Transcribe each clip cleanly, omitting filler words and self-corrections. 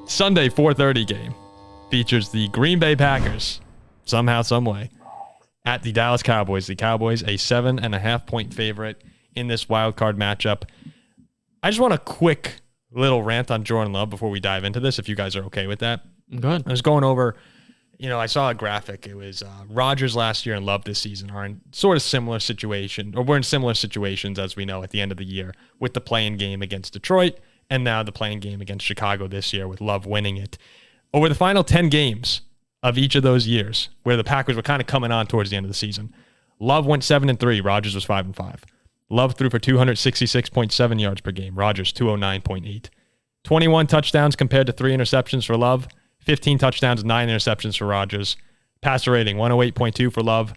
Sunday 4:30 game features the Green Bay Packers, somehow, some way, at the Dallas Cowboys. The Cowboys, a 7.5-point favorite in this wild card matchup. I just want a quick little rant on Jordan Love before we dive into this, if you guys are okay with that. Go ahead. I was going over, I saw a graphic. It was Rodgers last year and Love this season are in sort of similar situation, or we're in similar situations, as we know, at the end of the year with the play-in game against Detroit and now the play-in game against Chicago this year with Love winning it. Over the final 10 games of each of those years where the Packers were kind of coming on towards the end of the season, Love went 7-3. Rodgers was 5-5. Love threw for 266.7 yards per game. Rodgers 209.8. 21 touchdowns compared to 3 interceptions for Love. 15 touchdowns, 9 interceptions for Rodgers. Passer rating 108.2 for Love,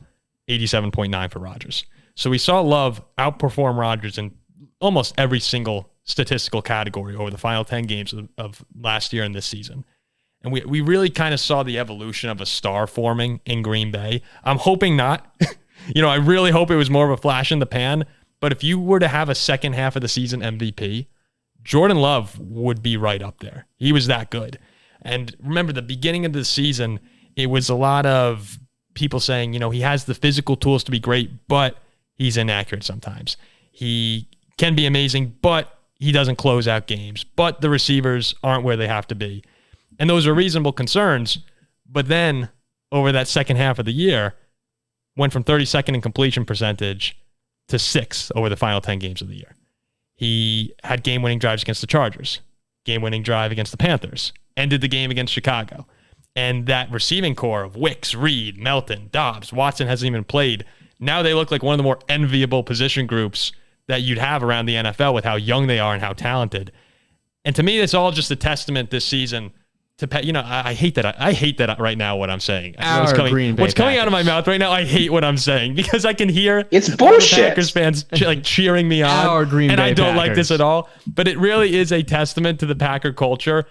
87.9 for Rodgers. So we saw Love outperform Rodgers in almost every single statistical category over the final 10 games of last year and this season. And we really kind of saw the evolution of a star forming in Green Bay. I'm hoping not. I really hope it was more of a flash in the pan. But if you were to have a second half of the season MVP, Jordan Love would be right up there. He was that good. And remember, the beginning of the season, it was a lot of people saying, he has the physical tools to be great, but he's inaccurate sometimes. He can be amazing, but he doesn't close out games. But the receivers aren't where they have to be. And those are reasonable concerns. But then, over that second half of the year, went from 32nd in completion percentage to 6th over the final 10 games of the year. He had game-winning drives against the Chargers, game-winning drive against the Panthers, ended the game against Chicago. And that receiving core of Wicks, Reed, Melton, Dobbs, Watson hasn't even played. Now they look like one of the more enviable position groups that you'd have around the NFL with how young they are and how talented. And to me, it's all just a testament this season to, I hate that. I hate that right now, what I'm saying. What's coming out of my mouth right now, I hate what I'm saying because I can hear it's bullshit. The Packers fans cheering me on. Our Green Bay and I don't Packers. like this at all. But it really is a testament to the Packer culture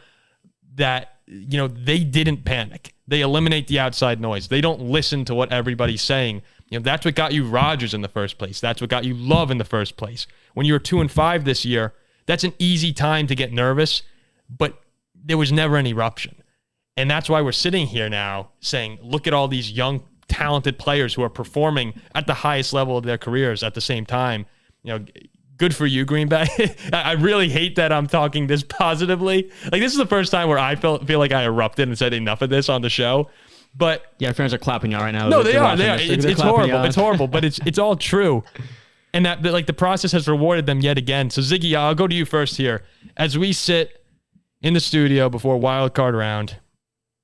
that, they didn't panic. They eliminate the outside noise. They don't listen to what everybody's saying. That's what got you Rodgers in the first place. That's what got you Love in the first place. When you were 2-5 this year, that's an easy time to get nervous, but there was never an eruption. And that's why we're sitting here now saying, look at all these young, talented players who are performing at the highest level of their careers at the same time. Good for you, Green Bay. I really hate that I'm talking this positively. Like, this is the first time where I feel like I erupted and said enough of this on the show. But yeah, fans are clapping you out right now. No, they are. It's horrible. It's horrible, but it's all true. And that the process has rewarded them yet again. So Ziggy, I'll go to you first here. As we sit in the studio before wild card round,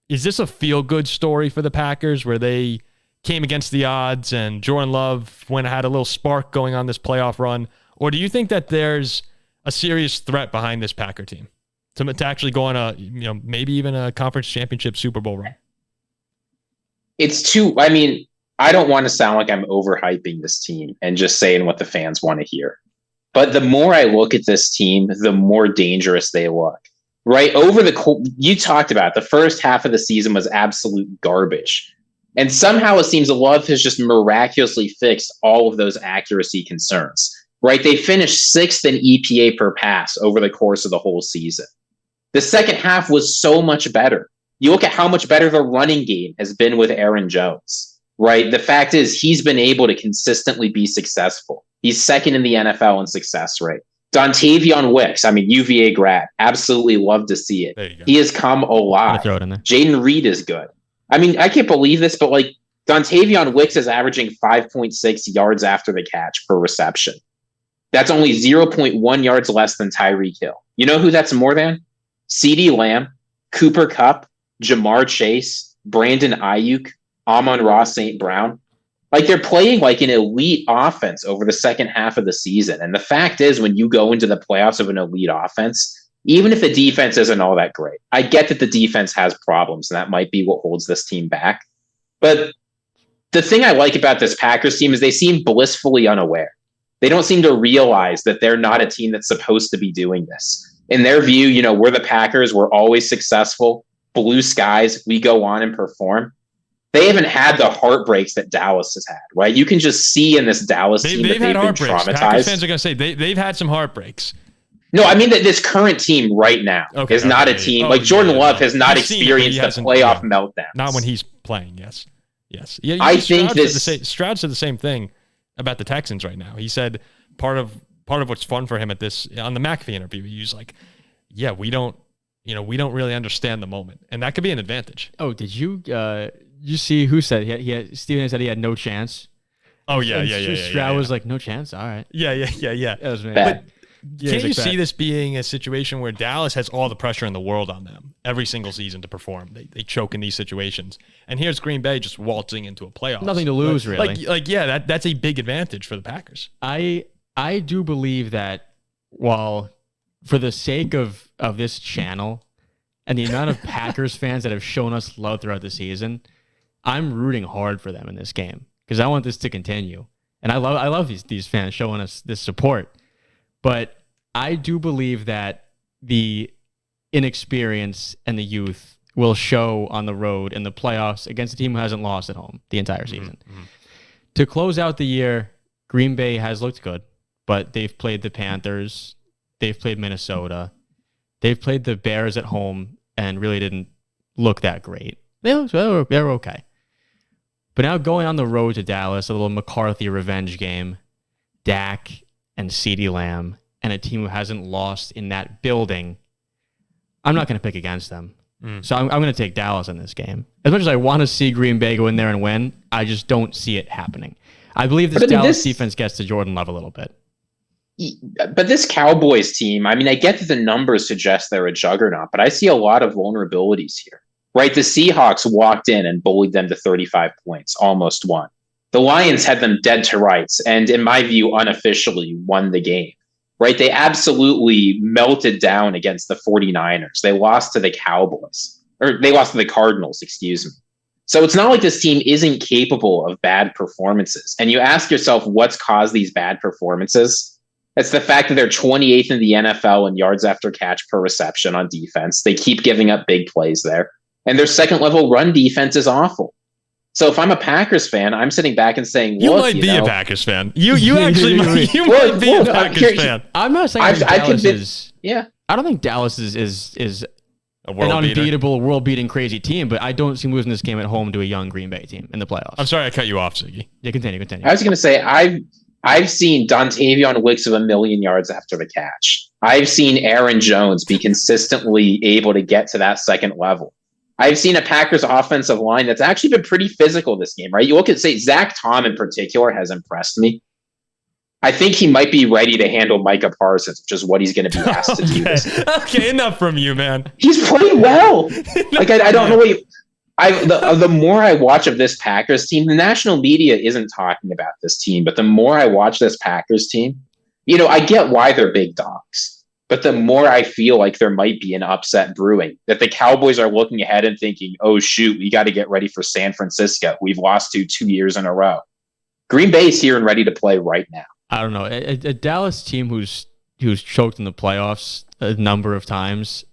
is this a feel-good story for the Packers where they came against the odds and Jordan Love had a little spark going on this playoff run? Or do you think that there's a serious threat behind this Packer team to actually go on a, maybe even a conference championship Super Bowl run? I don't want to sound like I'm overhyping this team and just saying what the fans want to hear. But the more I look at this team, the more dangerous they look. Right? You talked about the first half of the season was absolute garbage. And somehow it seems Love has just miraculously fixed all of those accuracy concerns. Right? They finished 6th in EPA per pass over the course of the whole season. The second half was so much better. You look at how much better the running game has been with Aaron Jones, right? The fact is he's been able to consistently be successful. He's second in the NFL in success rate. Dontavion Wicks, UVA grad, absolutely love to see it. He has come alive. Throw it in there. Jaden Reed is good. I can't believe this, but Dontavion Wicks is averaging 5.6 yards after the catch per reception. That's only 0.1 yards less than Tyreek Hill. You know who that's more than? CeeDee Lamb, Cooper Kupp, Jamar Chase, Brandon Ayuk, Amon-Ra St. Brown. They're playing like an elite offense over the second half of the season. And the fact is, when you go into the playoffs of an elite offense, even if the defense isn't all that great, I get that the defense has problems, and that might be what holds this team back. But the thing I like about this Packers team is they seem blissfully unaware. They don't seem to realize that they're not a team that's supposed to be doing this. In their view, we're the Packers. We're always successful. Blue skies. We go on and perform. They haven't had the heartbreaks that Dallas has had, right? You can just see in this Dallas team that they've been traumatized. Packers fans are going to say they've had some heartbreaks. No, I mean that this current team right now is not a team like Jordan Love has not experienced a playoff meltdown. Not when he's playing. Yes. Yeah, I think Stroud said the same thing about the Texans right now. He said part of what's fun for him on the McAfee interview, he was like, "Yeah, we don't really understand the moment, and that could be an advantage." Oh, did you see who said Steven said he had no chance? Oh yeah. Stroud was like, "No chance." All right. Yeah. That was me. Bad. Can't you see this being a situation where Dallas has all the pressure in the world on them every single season to perform? They choke in these situations. And here's Green Bay just waltzing into a playoff. Nothing to lose, really. That's a big advantage for the Packers. I do believe that while for the sake of this channel and the amount of Packers fans that have shown us love throughout the season, I'm rooting hard for them in this game because I want this to continue. And I love these fans showing us this support. But I do believe that the inexperience and the youth will show on the road in the playoffs against a team who hasn't lost at home the entire season. Mm-hmm. To close out the year, Green Bay has looked good, but they've played the Panthers, they've played Minnesota, they've played the Bears at home and really didn't look that great. They were okay. But now going on the road to Dallas, a little McCarthy revenge game, Dak and CeeDee Lamb, and a team who hasn't lost in that building, I'm not going to pick against them. So I'm going to take Dallas in this game. As much as I want to see Green Bay go in there and win, I just don't see it happening. I believe this Dallas defense gets to Jordan Love a little bit. But this Cowboys team, I mean, I get that the numbers suggest they're a juggernaut, but I see a lot of vulnerabilities here. Right? The Seahawks walked in and bullied them to 35 points, almost won. The Lions had them dead to rights, and in my view, unofficially won the game. Right? They absolutely melted down against the 49ers. They lost to the Cowboys, or they lost to the Cardinals, excuse me. So it's not like this team isn't capable of bad performances. And you ask yourself, what's caused these bad performances? It's the fact that they're 28th in the NFL in yards after catch per reception on defense. They keep giving up big plays there. And their second level run defense is awful. So if I'm a Packers fan, I'm sitting back and saying, "You might be a Packers fan. You actually might be a Packers fan." I'm not saying Dallas is. Yeah, I don't think Dallas is an unbeatable, world-beating, crazy team. But I don't see them losing this game at home to a young Green Bay team in the playoffs. I'm sorry I cut you off, Ziggy. Yeah, continue. I was going to say I've seen Dontavion Wicks of 1,000,000 yards after the catch. I've seen Aaron Jones be consistently able to get to that second level. I've seen a Packers offensive line that's actually been pretty physical this game, right? You look at, say, Zach Tom in particular has impressed me. I think he might be ready to handle Micah Parsons, which is what he's going to be asked to do this year. Okay, enough from you, man. He's played well. Like, I don't know what the more I watch of this Packers team, the national media isn't talking about this team, but the more I watch this Packers team, I get why they're big dogs. But the more I feel like there might be an upset brewing, that the Cowboys are looking ahead and thinking, oh, shoot, we got to get ready for San Francisco. We've lost to 2 years in a row. Green Bay's here and ready to play right now. I don't know. A Dallas team who's choked in the playoffs a number of times,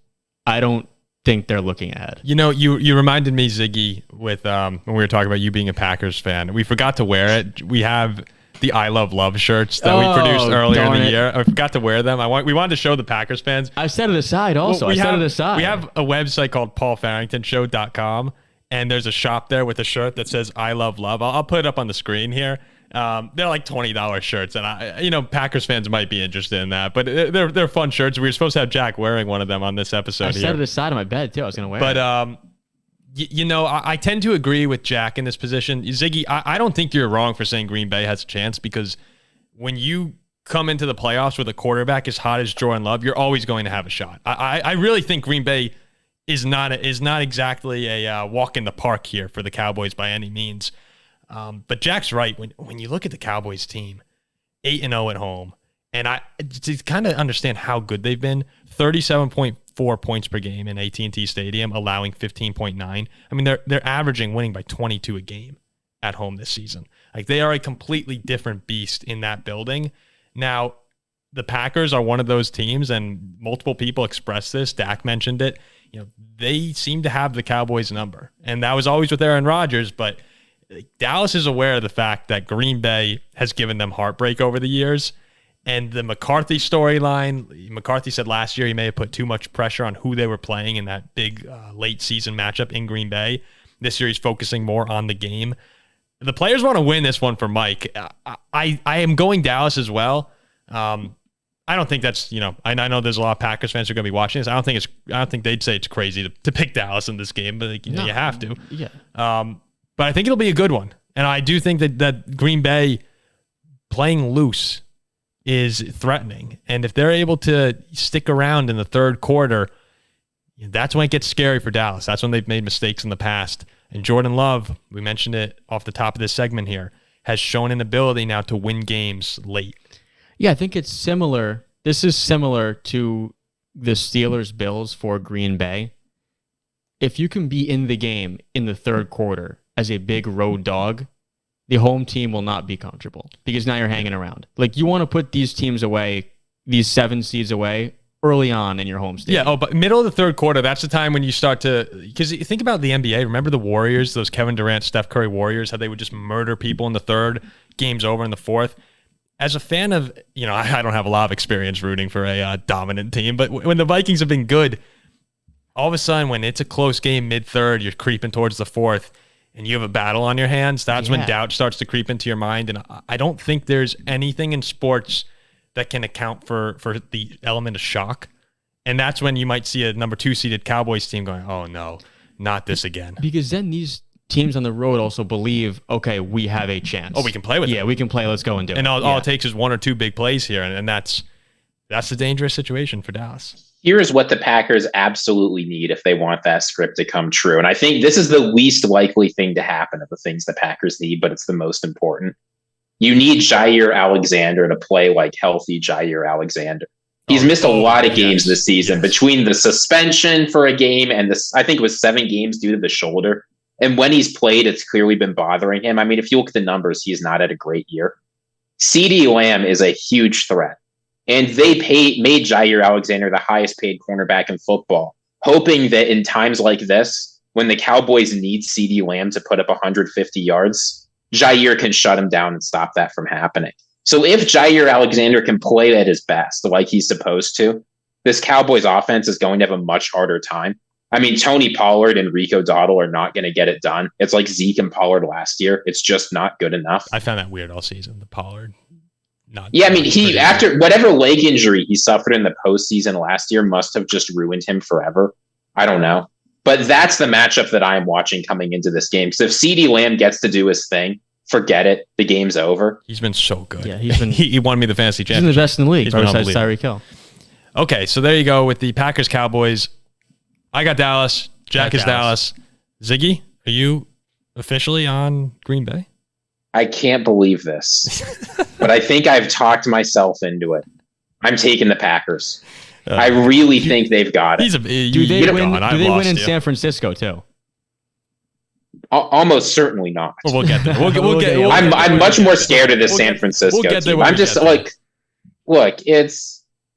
I don't think they're looking ahead. You reminded me, Ziggy, with when we were talking about you being a Packers fan. We forgot to wear it. We have the I Love Love shirts that we produced earlier in the year. I forgot to wear them. We wanted to show the Packers fans. I set it aside also. We have a website called paulfarringtonshow.com, and there's a shop there with a shirt that says I Love Love. I'll put it up on the screen here. They're like $20 shirts, and Packers fans might be interested in that, but they're fun shirts. We were supposed to have Jack wearing one of them on this episode. I set it aside on my bed too. I was going to wear it. But I tend to agree with Jack in this position. Ziggy, I don't think you're wrong for saying Green Bay has a chance, because when you come into the playoffs with a quarterback as hot as Jordan Love, you're always going to have a shot. I really think Green Bay is not exactly a walk in the park here for the Cowboys by any means. But Jack's right. When you look at the Cowboys team, 8-0 at home, and to kind of understand how good they've been, 37.4 points per game in AT&T Stadium, allowing 15.9. I mean, they're averaging winning by 22 a game at home this season. Like, they are a completely different beast in that building. Now, the Packers are one of those teams, and multiple people expressed this. Dak mentioned it. They seem to have the Cowboys number, and that was always with Aaron Rodgers, but Dallas is aware of the fact that Green Bay has given them heartbreak over the years, And the McCarthy storyline, McCarthy said last year he may have put too much pressure on who they were playing in that big late season matchup in Green Bay. This year he's focusing more on the game. The players want to win this one for Mike. I am going Dallas as well. I don't think that's, I know there's a lot of Packers fans who are going to be watching this. I don't think they'd say it's crazy to pick Dallas in this game, but you have to. Yeah. But I think it'll be a good one. And I do think that Green Bay playing loose is threatening. And if they're able to stick around in the third quarter, that's when it gets scary for Dallas. That's when they've made mistakes in the past. And Jordan Love, we mentioned it off the top of this segment here, has shown an ability now to win games late. Yeah, I think it's similar. This is similar to the Steelers-Bills for Green Bay. If you can be in the game in the third quarter as a big road dog, the home team will not be comfortable because now you're hanging around. Like, you want to put these teams away, these 7 seeds away, early on in your home stadium. Yeah, but middle of the third quarter, that's the time when you start to, because you think about the NBA, remember the Warriors, those Kevin Durant, Steph Curry Warriors, how they would just murder people in the third, game's over in the fourth. As a fan of, I don't have a lot of experience rooting for a dominant team, but when the Vikings have been good, all of a sudden when it's a close game mid-third, you're creeping towards the fourth, and you have a battle on your hands, that's when doubt starts to creep into your mind. And I don't think there's anything in sports that can account for the element of shock. And that's when you might see a number 2 seeded Cowboys team going, oh no, not this again. Because then these teams on the road also believe, okay, we have a chance. Oh, we can play with it. Yeah, we can play. Let's go and do it. And all it takes is 1 or 2 big plays here. And that's a dangerous situation for Dallas. Here's what the Packers absolutely need if they want that script to come true. And I think this is the least likely thing to happen of the things the Packers need, but it's the most important. You need Jair Alexander to play like healthy Jair Alexander. He's missed a lot of games this season between the suspension for a game and this, I think it was 7 games due to the shoulder. And when he's played, it's clearly been bothering him. I mean, if you look at the numbers, he's not had a great year. CeeDee Lamb is a huge threat. And they made Jair Alexander the highest paid cornerback in football, hoping that in times like this, when the Cowboys need CeeDee Lamb to put up 150 yards, Jair can shut him down and stop that from happening. So if Jair Alexander can play at his best, like he's supposed to, this Cowboys offense is going to have a much harder time. I mean, Tony Pollard and Rico Dowdle are not going to get it done. It's like Zeke and Pollard last year. It's just not good enough. I found that weird all season, the Pollard. I mean, he, after whatever leg injury he suffered in the postseason last year, must have just ruined him forever. I don't know. But that's the matchup that I'm watching coming into this game. Because if CeeDee Lamb gets to do his thing, forget it. The game's over. He's been so good. Yeah, he's been. he won me the fantasy championship. He's been the best in the league. He's been besides Tyreek Hill. Okay, so there you go with the Packers-Cowboys. I got Dallas. Jack is Dallas. Ziggy, are you officially on Green Bay? I can't believe this, but I think I've talked myself into it. I'm taking the Packers. I really think they've got it. Do they win in San Francisco too? Almost certainly not. Well, we'll get there. I'm much more scared of this San Francisco team. I'm just like, look,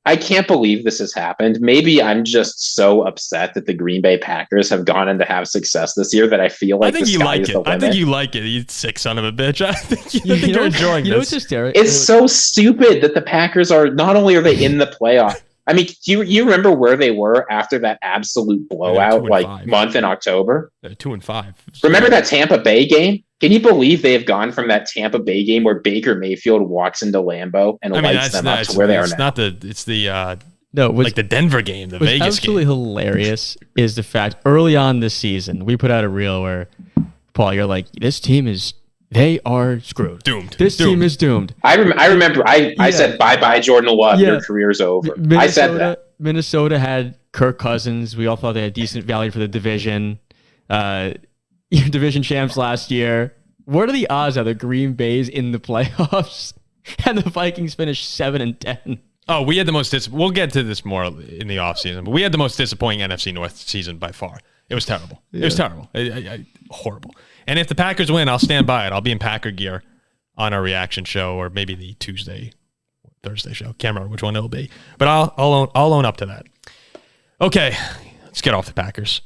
I can't believe this has happened. Maybe I'm just so upset that the Green Bay Packers have gone on to have success this year that I feel like the sky is the limit. I think you like it. You sick son of a bitch. I think you're enjoying this. It's so stupid that the Packers are, not only are they in the playoff. I mean, do you remember where they were after that absolute blowout month in October? 2-5. Remember that Tampa Bay game? Can you believe they have gone from that Tampa Bay game where Baker Mayfield walks into Lambeau and lights them up to where they are now? It's the Denver game, the Vegas game. What's absolutely hilarious is the fact early on this season, we put out a reel where, Paul, you're like, this team they are screwed. Doomed. This team is doomed. I remember I said, bye-bye, Jordan Love. Your career's over. I said that. Minnesota had Kirk Cousins. We all thought they had decent value for the division. Division champs last year. What are the odds of the Green Bay's in the playoffs and the Vikings finished 7-10? Oh, we had the most. We'll get to this more in the offseason, but we had the most disappointing NFC North season by far. It was terrible. Yeah. It was terrible. Horrible. And if the Packers win, I'll stand by it. I'll be in Packer gear on our reaction show, or maybe the Thursday show. Can't remember which one it'll be, but I'll own up to that. Okay, let's get off the Packers.